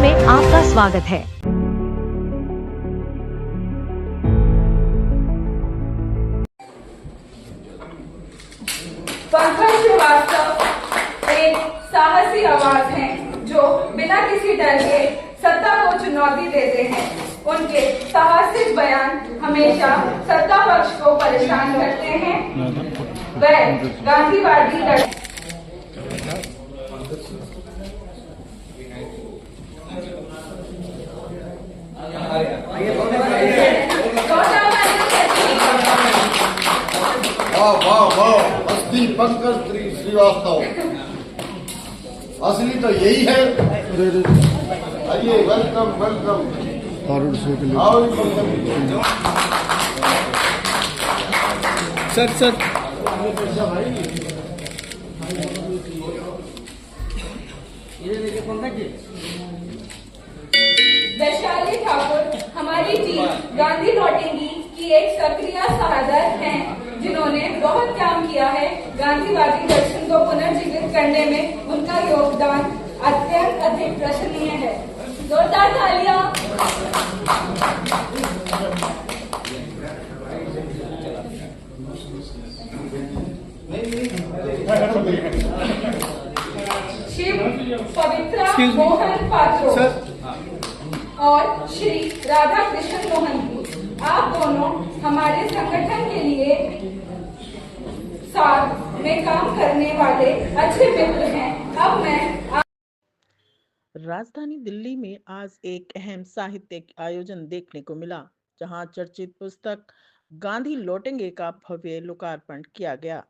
में आपका स्वागत है। पंकज श्रीवास्तव एक साहसी आवाज हैं जो बिना किसी डर के सत्ता को चुनौती देते हैं। उनके साहसिक बयान हमेशा सत्ता पक्ष को परेशान करते हैं। वह गांधीवादी असली पंकज श्रीवास्तव, असली तो यही है। आइए, welcome welcome. Sir Vaishali Thakur हमारी टीम गांधी लौटेंगी की एक सक्रिय सहायक हैं, जिन्होंने बहुत काम किया है। गांधीवादी दर्शन को पुनर्जीवित करने में उनका योगदान अत्यंत अधिक प्रशंसनीय है। जोरदार तालियां। शिव पवित्रा मोहन पात्रो और श्री राधा कृष्ण मोहन जी, आप दोनों हमारे संगठन के लिए साथ में काम करने वाले अच्छे मित्र हैं। अब मैं राजधानी दिल्ली में आज एक अहम साहित्यिक आयोजन देखने को मिला, जहां चर्चित पुस्तक गांधी लौटेंगे का भव्य लोकार्पण किया गया।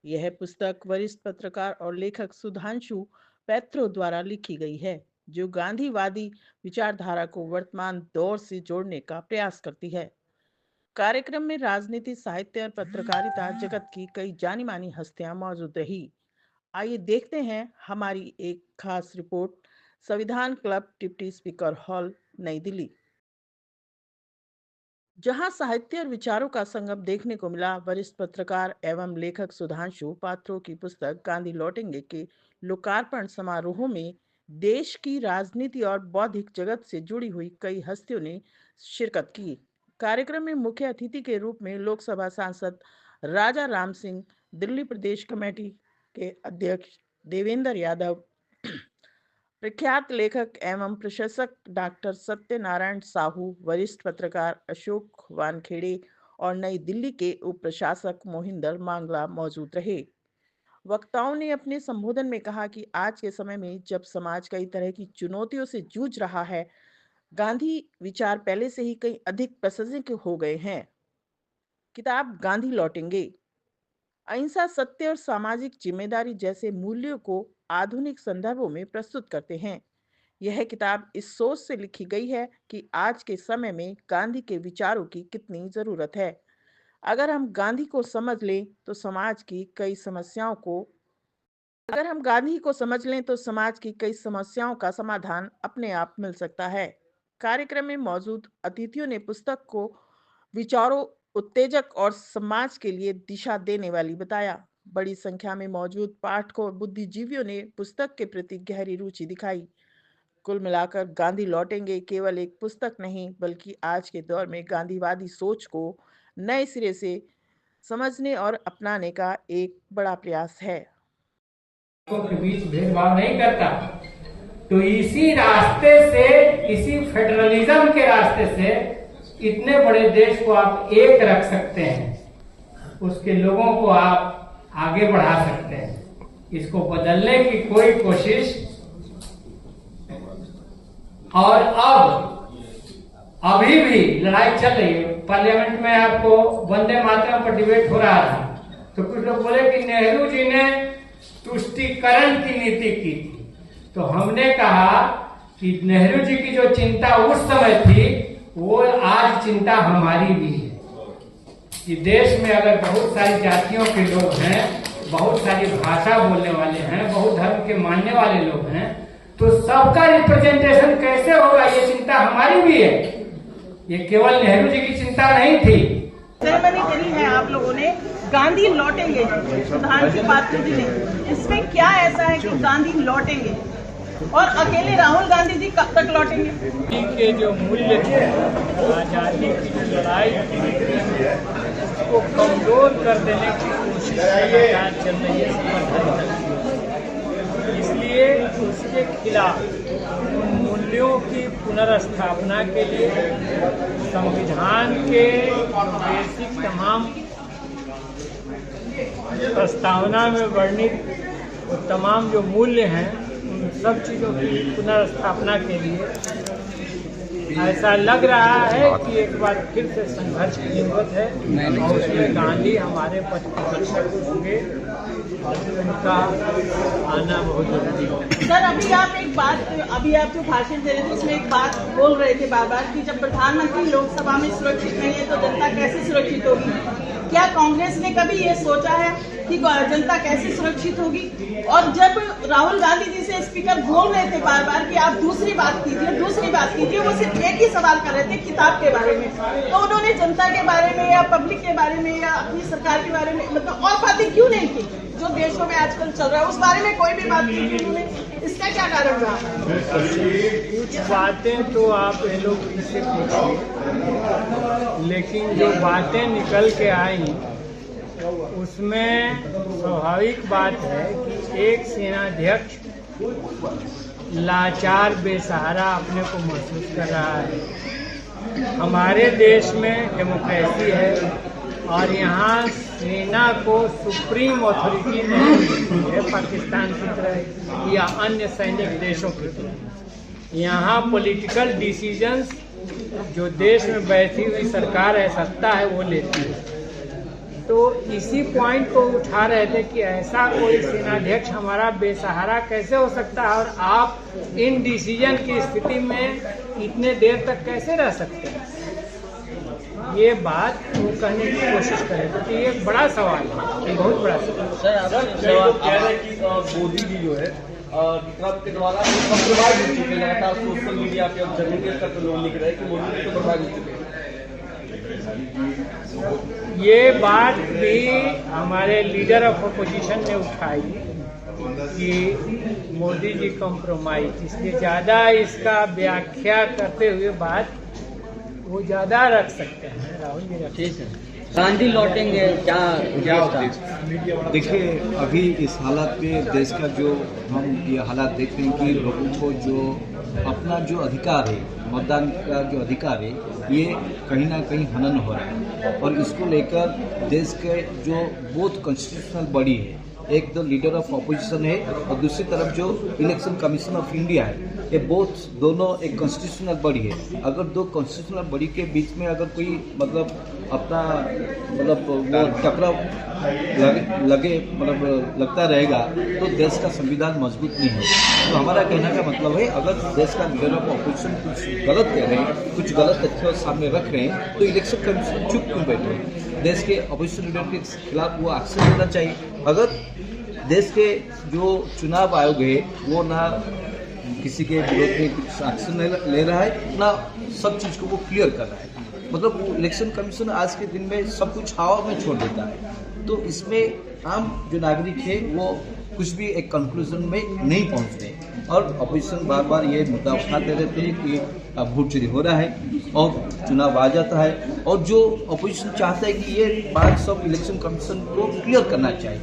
यह पुस्तक वरिष्ठ पत्रकार और लेखक सुधांशु पैत्रो द्वारा लिखी गई है, जो गांधीवादी विचारधारा को वर्तमान दौर से जोड़ने का प्रयास करती है। कार्यक्रम में राजनीति, साहित्य और पत्रकारिता जगत की कई जानी मानी हस्तियां मौजूद रही। आइए देखते हैं हमारी एक खास रिपोर्ट। संविधान क्लब, डिप्टी स्पीकर हॉल, नई दिल्ली, जहां साहित्य और विचारों का संगम देखने को मिला। वरिष्ठ पत्रकार एवं लेखक सुधांशु पात्रो की पुस्तक गांधी लौटेंगे के लोकार्पण समारोह में देश की राजनीति और बौद्धिक जगत से जुड़ी हुई कई हस्तियों ने शिरकत की। कार्यक्रम में मुख्य अतिथि के रूप में लोकसभा सांसद राजा राम सिंह, दिल्ली प्रदेश कमेटी के अध्यक्ष देवेंद्र यादव, प्रख्यात लेखक एवं प्रशासक डॉक्टर सत्यनारायण साहू, वरिष्ठ पत्रकार अशोक वानखेड़े और नई दिल्ली के उप प्रशासक मोहिंदर मांगला मौजूद रहे। वक्ताओं ने अपने संबोधन में कहा कि आज के समय में जब समाज कई तरह की चुनौतियों से जूझ रहा है, गांधी विचार पहले से ही कई अधिक प्रासंगिक हो गए हैं। किताब गांधी लौटेंगे अहिंसा, सत्य और सामाजिक जिम्मेदारी जैसे मूल्यों को आधुनिक संदर्भों में प्रस्तुत करते हैं। यह किताब इस सोच से लिखी गई है कि आज के समय में गांधी के विचारों की कितनी जरूरत है। अगर हम गांधी को समझ लें तो समाज की कई समस्याओं का समाधान अपने आप मिल सकता है। कार्यक्रम में मौजूद अतिथियों ने पुस्तक को विचारों उत्तेजक और समाज के लिए दिशा देने वाली बताया। बड़ी संख्या में मौजूद पाठकों और बुद्धिजीवियों ने पुस्तक के प्रति गहरी रुचि दिखाई। कुल मिलाकर गांधी लौटेंगे केवल एक पुस्तक नहीं, बल्कि आज के दौर में गांधीवादी सोच को नए सिरे से समझने और अपनाने का एक बड़ा प्रयास है। के बीच भेदभाव नहीं करता, तो इसी रास्ते से, इसी फेडरलिज्म के रास्ते से इतने बड़े देश को आप एक रख सकते हैं, उसके लोगों को आप आगे बढ़ा सकते हैं। इसको बदलने की कोई कोशिश, और अभी भी लड़ाई चल रही है। पार्लियामेंट में आपको वंदे मातरम पर डिबेट हो रहा था, तो कुछ लोग बोले कि नेहरू जी ने तुष्टीकरण की नीति की थी। तो हमने कहा कि नेहरू जी की जो चिंता उस समय थी, वो आज चिंता हमारी भी है कि देश में अगर बहुत सारी जातियों के लोग हैं, बहुत सारी भाषा बोलने वाले हैं, बहुत धर्म के मानने वाले लोग हैं, तो सबका रिप्रेजेंटेशन कैसे होगा, ये चिंता हमारी भी है। ये केवल नेहरू जी की चिंता नहीं थी। सेरेमनी करी है आप लोगों ने, गांधी लौटेंगे, सुधांशु पात्रो जी ने, इसमें क्या ऐसा है कि गांधी लौटेंगे? और अकेले राहुल गांधी जी कब तक लौटेंगे? के जो मूल्य थे, आजादी की जो लड़ाई उसको कमजोर कर देने की कोशिश लगातार चल रही है संवैधानिक दल की। इसलिए उसके खिलाफ उन मूल्यों की पुनर्स्थापना के लिए संविधान के बेसिक तमाम प्रस्तावना में वर्णित वो तमाम जो मूल्य हैं उन सब चीज़ों की पुनर्स्थापना के लिए ऐसा लग रहा है कि एक बार फिर से संघर्ष की जरूरत है और उसमें गांधी हमारे पथ प्रदर्शक होंगे और उनका आना बहुत जरूरी है। सर अभी आप जो भाषण दे रहे थे उसमें एक बात बोल रहे थे बार बार कि जब प्रधानमंत्री लोकसभा में सुरक्षित नहीं है तो जनता कैसे सुरक्षित होगी? क्या कांग्रेस ने कभी ये सोचा है कि जनता कैसे सुरक्षित होगी? और जब राहुल गांधी जी से स्पीकर बोल रहे थे बार बार कि आप दूसरी बात कीजिए, वो सिर्फ एक ही सवाल कर रहे थे किताब के बारे में, तो उन्होंने जनता के बारे में या पब्लिक के बारे में या अपनी सरकार के बारे में मतलब और बातें क्यों नहीं की जो देशों में आजकल चल रहा है? उस बारे में कोई भी बात नहीं की उन्होंने, इसका क्या कारण रहा? कुछ बातें तो आप ये लोग इससे पूछिए, लेकिन जो बातें निकल के आई उसमें स्वाभाविक बात है कि एक सेनाध्यक्ष लाचार बेसहारा अपने को महसूस कर रहा है। हमारे देश में डेमोक्रेसी है और यहाँ सेना को सुप्रीम अथॉरिटी नहीं मिलती है पाकिस्तान की तरह या अन्य सैनिक देशों की तरह। यहाँ पॉलिटिकल डिसीजंस जो देश में बैठी हुई सरकार है, सत्ता है, वो लेती है। तो इसी पॉइंट को उठा रहे थे कि ऐसा कोई सेनाध्यक्ष हमारा बेसहारा कैसे हो सकता है और आप इन डिसीजन की स्थिति में इतने देर तक कैसे रह सकते हैं। ये बात वो कहने की कोशिश करें तो ये एक बड़ा सवाल है, ये बहुत बड़ा सवाल। कई लोग कह रहे हैं कि मोदी जी जो है ट्रंप के द्वारा कंप्रोमाइज हो चुके हैं, लगातार सोशल मीडिया पे अब जरूरी तक लोग लिख रहे हैं कि मोदी जी कंप्रोमाइज हो चुके हैं। ये बात भी हमारे लीडर ऑफ अपोजिशन ने उठाई कि मोदी जी कॉम्प्रोमाइज, इसलिए ज़्यादा इसका व्याख्या करते हुए बात वो ज़्यादा रख सकते हैं। राहुल जी रखिए। गांधी लौटेंगे क्या देखिए, अभी इस हालात में देश का जो हम ये हालात देख रहे हैं कि लोगों को जो अपना जो अधिकार है, मतदान का जो अधिकार है, ये कहीं ना कहीं हनन हो रहा है और इसको लेकर देश के जो बोथ कॉन्स्टिट्यूशनल बॉडी है, एक तो लीडर ऑफ अपोजिशन है और दूसरी तरफ जो इलेक्शन कमीशन ऑफ इंडिया है, ये दोनों एक कॉन्स्टिट्यूशनल बॉडी है। अगर दो कॉन्स्टिट्यूशनल बॉडी के बीच में अगर कोई मतलब अपना मतलब वो टकराव लगता रहेगा तो देश का संविधान मजबूत नहीं है। तो हमारा कहने का मतलब है, अगर देश का लीडर ऑफ अपोजिशन कुछ गलत कह रहे हैं, कुछ गलत तथ्य सामने रख रहे हैं, तो इलेक्शन कमीशन चुप क्यों बैठे हैं? देश के अपोजिशन लीडर के खिलाफ वो एक्शन लेना चाहिए। अगर देश के जो चुनाव आयोग है वो ना किसी के विरोध में कुछ एक्शन ले रहा है, ना सब चीज़ को वो क्लियर कर रहा है। मतलब इलेक्शन कमीशन आज के दिन में सब कुछ हवा में छोड़ देता है। तो इसमें आम जो नागरिक है वो कुछ भी एक कंक्लूजन में नहीं पहुंचते और अपोजिशन बार बार ये मुद्दा उठाते रहते हैं कि वोट चोरी हो रहा है और चुनाव आ जाता है। और जो अपोजिशन चाहता है कि ये बात सब इलेक्शन कमीशन को क्लियर करना चाहिए,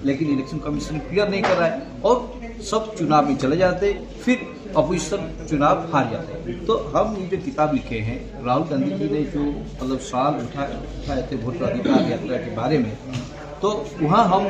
लेकिन इलेक्शन कमीशन क्लियर नहीं कर रहा है और सब चुनाव में चले जाते, फिर अपोजिशन चुनाव हार जाते हैं। तो हम ये जो किताब लिखे हैं, राहुल गांधी जी ने जो मतलब सवाल उठाए थे वोटर अधिकार यात्रा के बारे में, तो वहाँ हम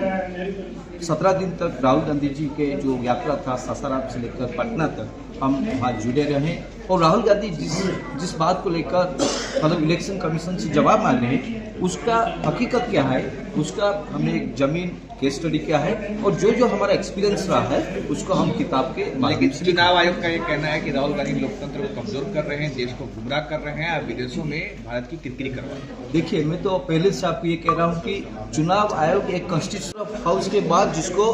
17 दिन तक राहुल गांधी जी के जो यात्रा था सासाराम से लेकर पटना तक हम वहाँ जुड़े रहे और राहुल गांधी जिस बात को लेकर मतलब इलेक्शन कमीशन से जवाब मांग रहे हैं उसका हकीकत क्या है, उसका हमने एक जमीन केस स्टडी क्या है और जो हमारा एक्सपीरियंस रहा है उसको हम किताब के माध्यम से। चुनाव आयोग का ये कहना है कि राहुल गांधी लोकतंत्र को कमजोर कर रहे हैं, देश को गुमराह कर रहे हैं और विदेशों में भारत की किरकिरी करवा रहे हैं। देखिए, मैं तो पहले से आपको ये कह रहा हूँ कि चुनाव आयोग एक कॉन्स्टिट्यूशन हाउस के बाद जिसको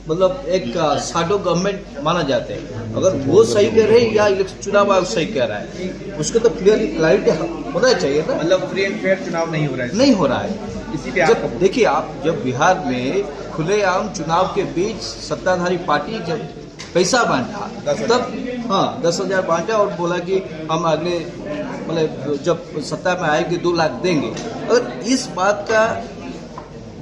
मतलब एक शाडो गवर्नमेंट माना जाता है, अगर वो सही कह रहे हैं या इलेक्शन चुनाव आयोग सही कह रहा है, उसको तो क्लैरिटी होना चाहिए ना। मतलब फ्री एंड फेयर चुनाव नहीं हो रहा है, इसी पे जब देखिए आप जब बिहार में खुलेआम चुनाव के बीच सत्ताधारी पार्टी जब पैसा बांटा, तब हाँ 10,000 बांटा और बोला कि हम अगले मतलब जब सत्ता में आएंगे 2 लाख देंगे। और इस बात का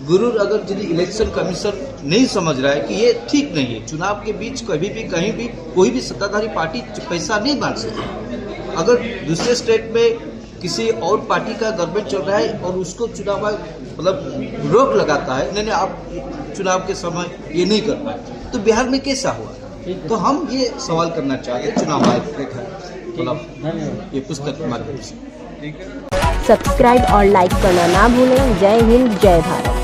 गुरूर अगर यदि इलेक्शन कमीशन नहीं समझ रहा है कि ये ठीक नहीं है, चुनाव के बीच कभी भी कहीं भी कोई भी सत्ताधारी पार्टी पैसा नहीं बांट सकती। अगर दूसरे स्टेट में किसी और पार्टी का गवर्नमेंट चल रहा है और उसको चुनाव मतलब रोक लगाता है, नहीं आप चुनाव के समय ये नहीं कर पाए, तो बिहार में कैसा हुआ? तो हम ये सवाल करना चाहते हैं चुनाव आयोग के मतलब ये पुस्तक के माध्यम से। सब्सक्राइब और लाइक करना ना भूलें। जय हिंद, जय भारत।